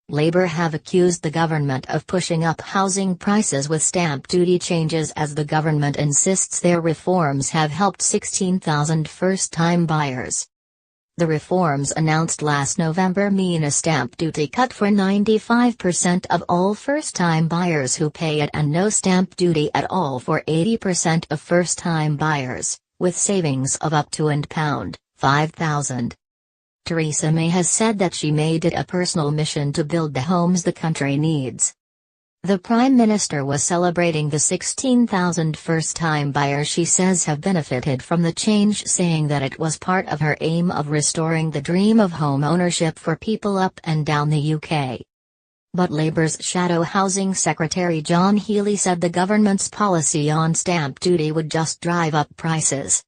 Labour have accused the government of pushing up housing prices with stamp duty changes, as the government insists their reforms have helped 16,000 first-time buyers. The reforms announced last November mean a stamp duty cut for 95% of all first-time buyers who pay it, and no stamp duty at all for 80% of first-time buyers, with savings of up to £5,000. Theresa May has said that she made it a personal mission to build the homes the country needs. The Prime Minister was celebrating the 16,000 first-time buyers she says have benefited from the change, saying that it was part of her aim of restoring the dream of home ownership for people up and down the UK. But Labour's Shadow Housing Secretary John Healey said the government's policy on stamp duty would just drive up prices.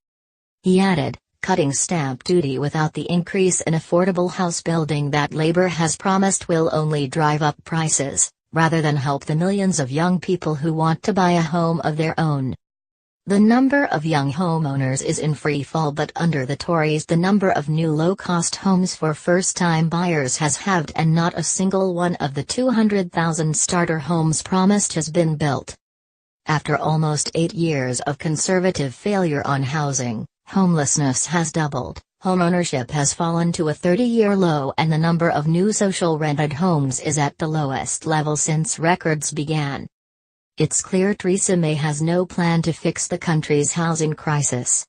He added, cutting stamp duty without the increase in affordable house building that Labour has promised will only drive up prices, rather than help the millions of young people who want to buy a home of their own. The number of young homeowners is in free fall, but under the Tories the number of new low-cost homes for first-time buyers has halved, and not a single one of the 200,000 starter homes promised has been built. After almost 8 years of Conservative failure on housing, homelessness has doubled, homeownership has fallen to a 30-year low, and the number of new social rented homes is at the lowest level since records began. It's clear Theresa May has no plan to fix the country's housing crisis.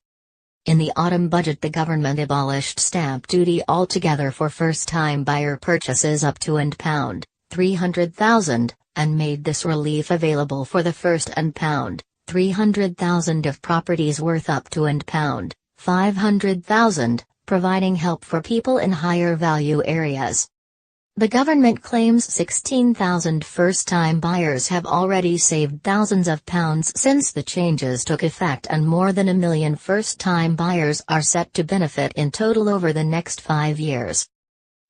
In the autumn budget, the government abolished stamp duty altogether for first-time buyer purchases up to £300,000, and made this relief available for the first £300,000 of properties worth up to £500,000, providing help for people in higher value areas. The government claims 16,000 first-time buyers have already saved thousands of pounds since the changes took effect, and more than 1 million first-time buyers are set to benefit in total over the next 5 years.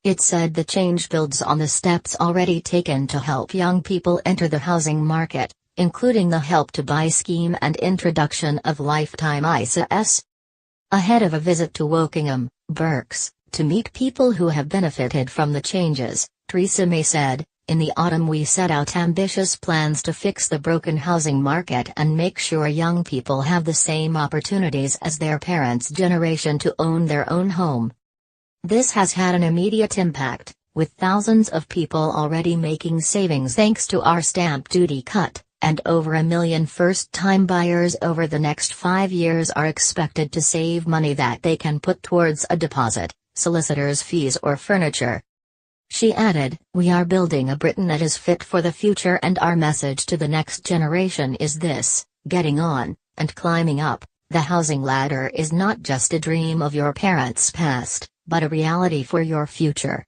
It said the change builds on the steps already taken to help young people enter the housing market, including the Help to Buy scheme and introduction of lifetime ISAs. Ahead of a visit to Wokingham, Berks, to meet people who have benefited from the changes, Theresa May said, "In the autumn we set out ambitious plans to fix the broken housing market and make sure young people have the same opportunities as their parents' generation to own their own home." This has had an immediate impact, with thousands of people already making savings thanks to our stamp duty cut, and over 1 million first-time buyers over the next 5 years are expected to save money that they can put towards a deposit, solicitors' fees or furniture. She added, "We are building a Britain that is fit for the future, and our message to the next generation is this: getting on, and climbing up, the housing ladder is not just a dream of your parents' past, but a reality for your future."